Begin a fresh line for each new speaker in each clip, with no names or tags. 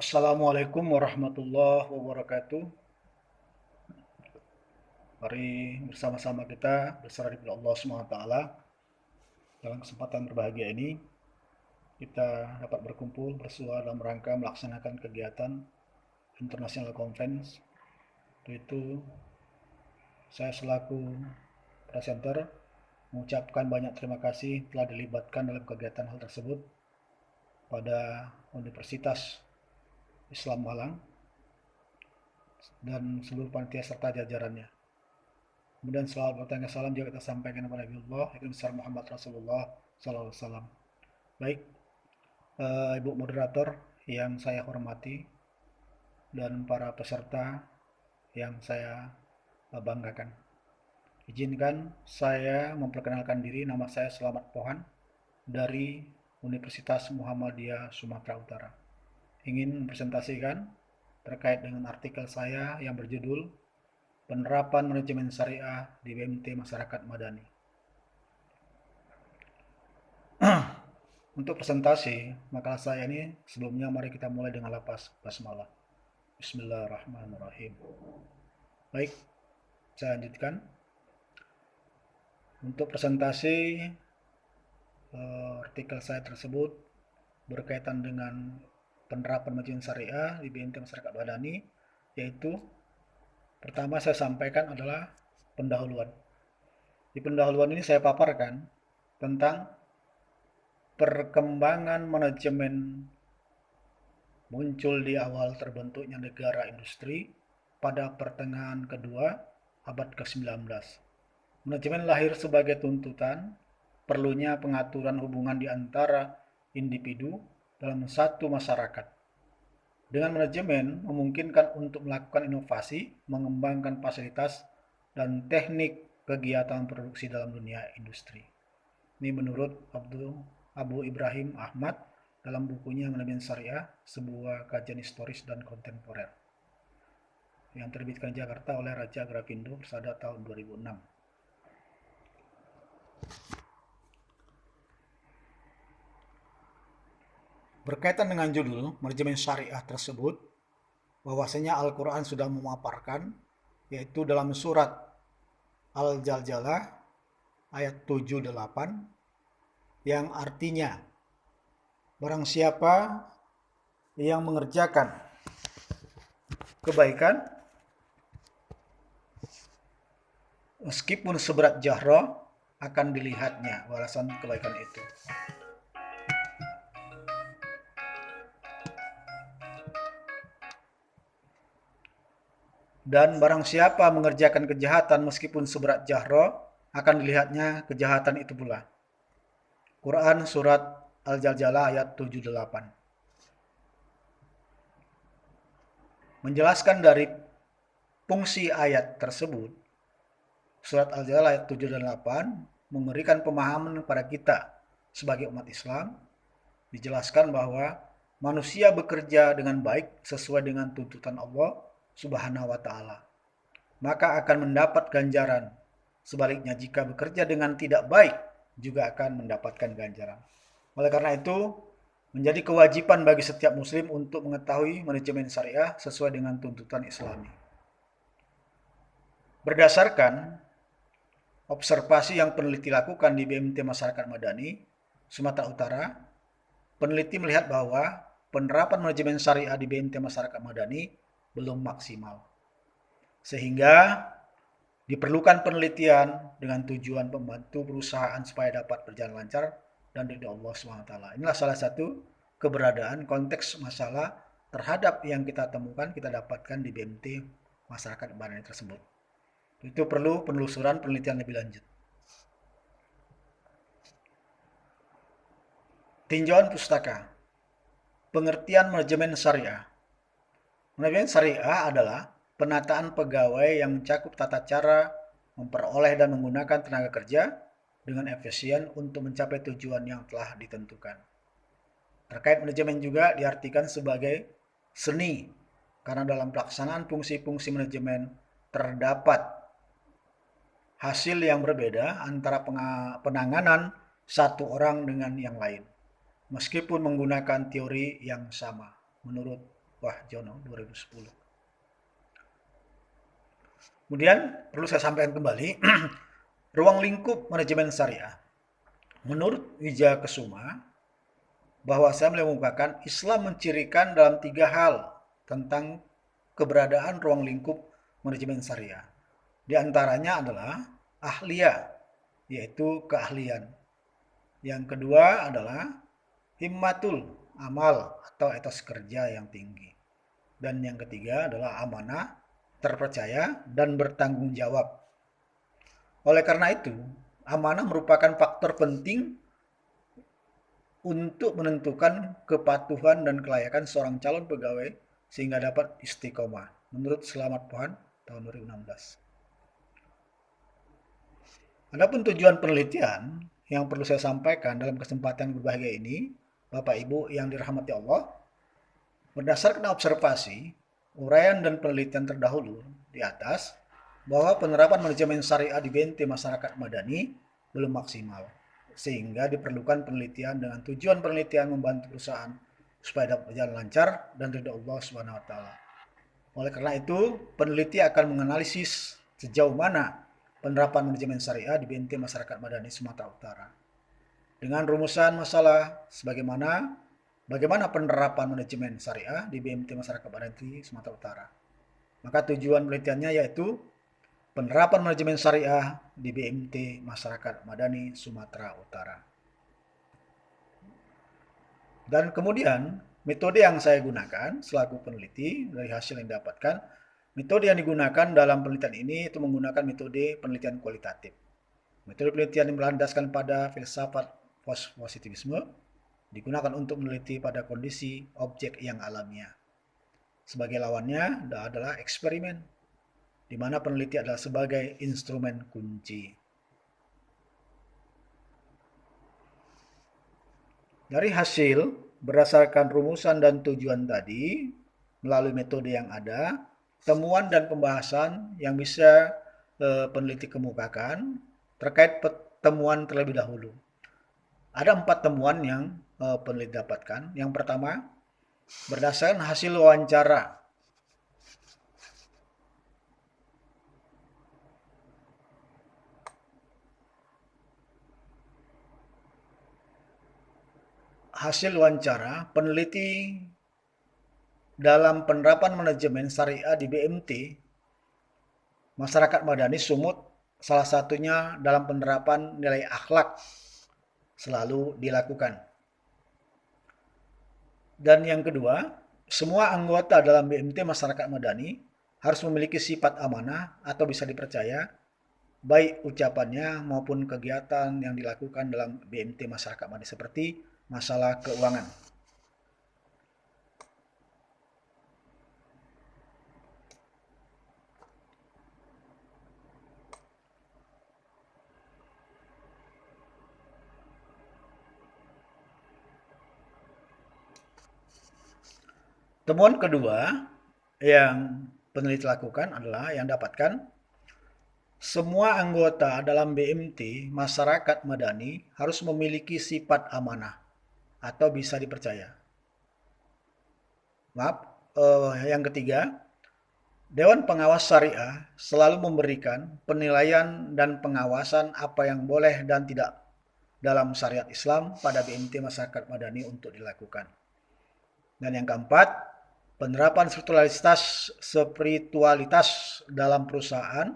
Assalamualaikum warahmatullahi wabarakatuh. Mari bersama-sama kita berserah kepada Allah SWT. Dalam kesempatan berbahagia ini, kita dapat berkumpul bersua dalam rangka melaksanakan kegiatan International Conference. Itu saya selaku presenter mengucapkan banyak terima kasih telah dilibatkan dalam kegiatan hal tersebut pada Universitas Islam Malang dan seluruh panitia serta jajarannya. Kemudian selawat bertanya salam juga kita sampaikan kepada Nabi Allah, Ibn besar Muhammad Rasulullah Sallallahu Alaihi Wasallam. Baik, Ibu moderator yang saya hormati dan para peserta yang saya banggakan. Izinkan saya memperkenalkan diri, nama saya Selamat Pohan dari Universitas Muhammadiyah Sumatera Utara. Ingin mempresentasikan terkait dengan artikel saya yang berjudul Penerapan Manajemen Syariah di BMT Masyarakat Madani. Untuk presentasi makalah saya ini, sebelumnya mari kita mulai dengan lapas basmalah. Bismillahirrahmanirrahim. Baik, saya lanjutkan. Untuk presentasi artikel saya tersebut berkaitan dengan penerapan manajemen syariah di BMT Masyarakat Madani, yaitu pertama saya sampaikan adalah pendahuluan. Di pendahuluan ini saya paparkan tentang perkembangan manajemen muncul di awal terbentuknya negara industri pada pertengahan kedua abad ke-19. Manajemen lahir sebagai tuntutan perlunya pengaturan hubungan di antara individu dalam satu masyarakat. Dengan manajemen memungkinkan untuk melakukan inovasi, mengembangkan fasilitas, dan teknik kegiatan produksi dalam dunia industri. Ini menurut Abu Ibrahim Ahmad dalam bukunya Manajemen Syariah, sebuah kajian historis dan kontemporer yang terbitkan Jakarta oleh Raja Grafindo Persada tahun 2006. Berkaitan dengan judul manajemen syariah tersebut, bahwasanya Al-Quran sudah memaparkan, yaitu dalam surat Al-Jaljalah ayat 7-8, yang artinya, barang siapa yang mengerjakan kebaikan, meskipun seberat jahro, akan dilihatnya balasan kebaikan itu. Dan barang siapa mengerjakan kejahatan meskipun seberat jahro, akan dilihatnya kejahatan itu pula. Quran surat Al-Jaljalah ayat 7-8. Menjelaskan dari fungsi ayat tersebut, surat Al-Jaljalah ayat 7 dan 8 memberikan pemahaman kepada kita sebagai umat Islam. Dijelaskan bahwa manusia bekerja dengan baik sesuai dengan tuntutan Allah Subhanahu wa taala, maka akan mendapat ganjaran. Sebaliknya jika bekerja dengan tidak baik, juga akan mendapatkan ganjaran. Oleh karena itu, menjadi kewajiban bagi setiap muslim untuk mengetahui manajemen syariah sesuai dengan tuntutan Islami. Berdasarkan observasi yang peneliti lakukan di BMT Masyarakat Madani, Sumatera Utara, peneliti melihat bahwa penerapan manajemen syariah di BMT Masyarakat Madani belum maksimal. Sehingga diperlukan penelitian dengan tujuan membantu perusahaan supaya dapat berjalan lancar dan ridho Allah SWT. Inilah salah satu keberadaan konteks masalah terhadap yang kita temukan, kita dapatkan di BMT Masyarakat Madani tersebut. Itu perlu penelusuran penelitian lebih lanjut. Tinjauan pustaka. Pengertian manajemen syariah. Manajemen syariah adalah penataan pegawai yang mencakup tata cara memperoleh dan menggunakan tenaga kerja dengan efisien untuk mencapai tujuan yang telah ditentukan. Terkait manajemen juga diartikan sebagai seni, karena dalam pelaksanaan fungsi-fungsi manajemen terdapat hasil yang berbeda antara penanganan satu orang dengan yang lain, meskipun menggunakan teori yang sama, menurut Wahjono 2010. Kemudian perlu saya sampaikan kembali, ruang lingkup manajemen syariah. Menurut Wijaya Kesuma, bahwa saya mengemukakan Islam mencirikan dalam 3 hal tentang keberadaan ruang lingkup manajemen syariah. Di antaranya adalah ahliyah, yaitu keahlian. Yang kedua adalah himmatul amal atau etos kerja yang tinggi. Dan yang ketiga adalah amanah, terpercaya, dan bertanggung jawab. Oleh karena itu, amanah merupakan faktor penting untuk menentukan kepatuhan dan kelayakan seorang calon pegawai sehingga dapat istiqomah. Menurut Selamat Pohan tahun 2016. Adapun tujuan penelitian yang perlu saya sampaikan dalam kesempatan berbahagia ini, Bapak Ibu yang dirahmati Allah, berdasarkan observasi, uraian dan penelitian terdahulu di atas, bahwa penerapan manajemen syariah di BNT masyarakat madani belum maksimal, sehingga diperlukan penelitian dengan tujuan penelitian membantu perusahaan supaya dapat berjalan lancar dan ridha Allah Subhanahu wa taala. Oleh karena itu, peneliti akan menganalisis sejauh mana penerapan manajemen syariah di BNT masyarakat madani Sumatera Utara. Dengan rumusan masalah bagaimana penerapan manajemen syariah di BMT masyarakat madani Sumatera Utara. Maka tujuan penelitiannya yaitu penerapan manajemen syariah di BMT masyarakat madani Sumatera Utara. Dan kemudian metode yang saya gunakan selaku peneliti dari hasil yang didapatkan, metode yang digunakan dalam penelitian ini itu menggunakan metode penelitian kualitatif. Metode penelitian yang berlandaskan pada filsafat positivisme digunakan untuk meneliti pada kondisi objek yang alamiah. Sebagai lawannya adalah eksperimen, di mana peneliti adalah sebagai instrumen kunci. Dari hasil, berdasarkan rumusan dan tujuan tadi, melalui metode yang ada, temuan dan pembahasan yang bisa peneliti kemukakan terkait temuan terlebih dahulu. Ada 4 temuan yang peneliti dapatkan. Yang pertama, berdasarkan hasil wawancara. Hasil wawancara, peneliti dalam penerapan manajemen syariah di BMT, masyarakat madani Sumut, salah satunya dalam penerapan nilai akhlak selalu dilakukan. Dan yang kedua, semua anggota dalam BMT masyarakat madani harus memiliki sifat amanah atau bisa dipercaya, baik ucapannya maupun kegiatan yang dilakukan dalam BMT masyarakat madani seperti masalah keuangan. Temuan kedua yang peneliti lakukan adalah yang dapatkan semua anggota dalam BMT masyarakat madani harus memiliki sifat amanah atau bisa dipercaya. Yang ketiga, Dewan Pengawas Syariah selalu memberikan penilaian dan pengawasan apa yang boleh dan tidak dalam syariat Islam pada BMT masyarakat madani untuk dilakukan. Dan yang keempat, penerapan spiritualitas dalam perusahaan,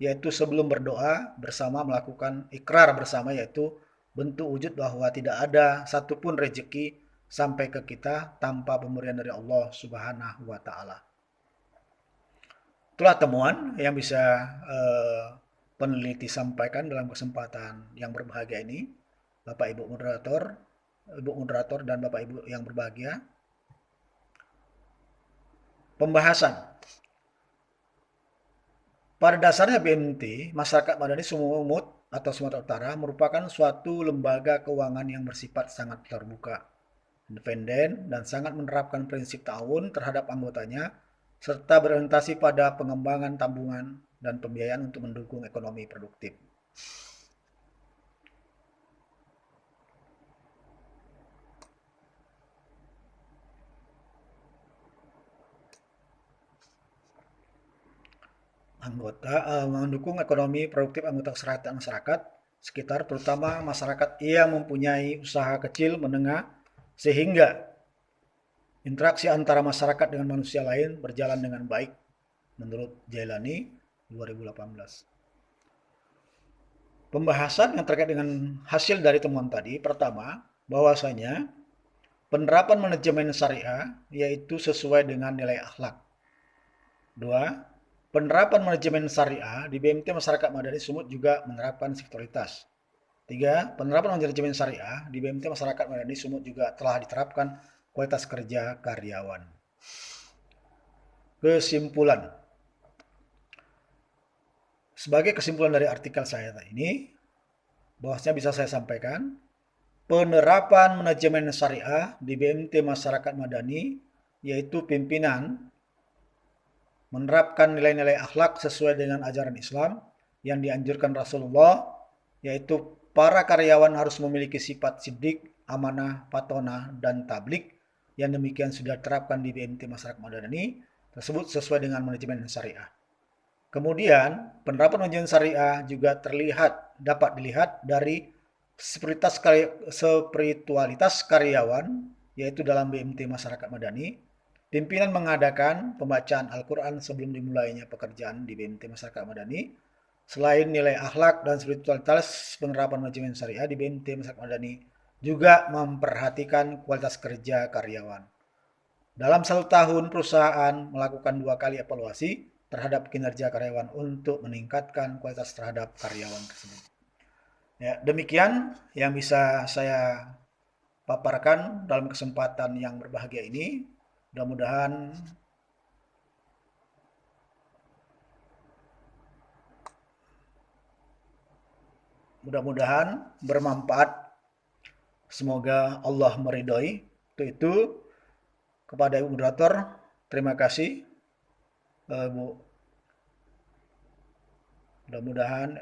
yaitu sebelum berdoa bersama melakukan ikrar bersama, yaitu bentuk wujud bahwa tidak ada satupun rezeki sampai ke kita tanpa pemberian dari Allah Subhanahu wa taala. Itulah temuan yang bisa peneliti sampaikan dalam kesempatan yang berbahagia ini, Bapak Ibu moderator dan Bapak Ibu yang berbahagia. Pembahasan. Pada dasarnya BMT, Masyarakat Madani Sumut atau Sumatera Utara merupakan suatu lembaga keuangan yang bersifat sangat terbuka, independen, dan sangat menerapkan prinsip ta'awun terhadap anggotanya, serta berorientasi pada pengembangan tabungan dan pembiayaan untuk mendukung ekonomi produktif. mendukung ekonomi produktif anggota masyarakat sekitar, terutama masyarakat yang mempunyai usaha kecil menengah, sehingga interaksi antara masyarakat dengan manusia lain berjalan dengan baik menurut Jailani 2018. Pembahasan yang terkait dengan hasil dari temuan tadi, pertama, bahwasanya penerapan manajemen syariah yaitu sesuai dengan nilai akhlak. Dua, penerapan manajemen syariah di BMT Masyarakat Madani Sumut juga menerapkan sektoritas. Tiga, penerapan manajemen syariah di BMT Masyarakat Madani Sumut juga telah diterapkan kualitas kerja karyawan. Kesimpulan. Sebagai kesimpulan dari artikel saya ini, bahwasanya bisa saya sampaikan, penerapan manajemen syariah di BMT Masyarakat Madani, yaitu pimpinan menerapkan nilai-nilai akhlak sesuai dengan ajaran Islam yang dianjurkan Rasulullah, yaitu para karyawan harus memiliki sifat siddiq, amanah, patonah, dan tablik, yang demikian sudah diterapkan di BMT Masyarakat Madani tersebut sesuai dengan manajemen syariah. Kemudian, penerapan manajemen syariah juga dapat dilihat dari spiritualitas karyawan, yaitu dalam BMT Masyarakat Madani. Pimpinan mengadakan pembacaan Al-Quran sebelum dimulainya pekerjaan di BMT Masyarakat Madani. Selain nilai akhlak dan spiritualitas, penerapan manajemen syariah di BMT Masyarakat Madani juga memperhatikan kualitas kerja karyawan. Dalam 1 tahun, perusahaan melakukan 2 kali evaluasi terhadap kinerja karyawan untuk meningkatkan kualitas terhadap karyawan tersebut. Ya, demikian yang bisa saya paparkan dalam kesempatan yang berbahagia ini. Mudah-mudahan bermanfaat. Semoga Allah meridhoi. Itu kepada Ibu Moderator, terima kasih Bu. Mudah-mudahan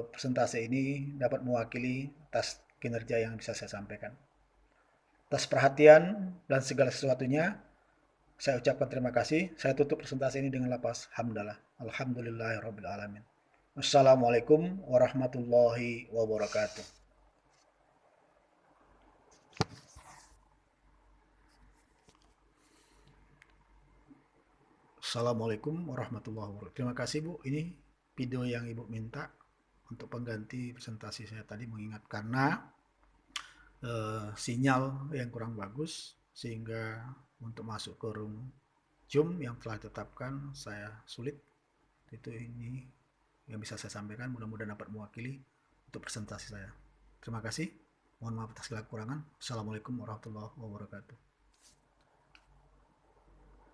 presentasi ini dapat mewakili atas kinerja yang bisa saya sampaikan. Atas perhatian dan segala sesuatunya, saya ucapkan terima kasih. Saya tutup presentasi ini dengan lafaz hamdalah. Alhamdulillahirabbil alamin. Wassalamualaikum warahmatullahi wabarakatuh. Assalamualaikum warahmatullahi wabarakatuh. Terima kasih Bu. Ini video yang Ibu minta untuk pengganti presentasi saya tadi, mengingat karena sinyal yang kurang bagus, sehingga untuk masuk ke room Zoom yang telah ditetapkan saya sulit. Itu ini yang bisa saya sampaikan, mudah-mudahan dapat mewakili untuk presentasi saya. Terima kasih. Mohon maaf atas segala kekurangan. Assalamualaikum warahmatullahi wabarakatuh.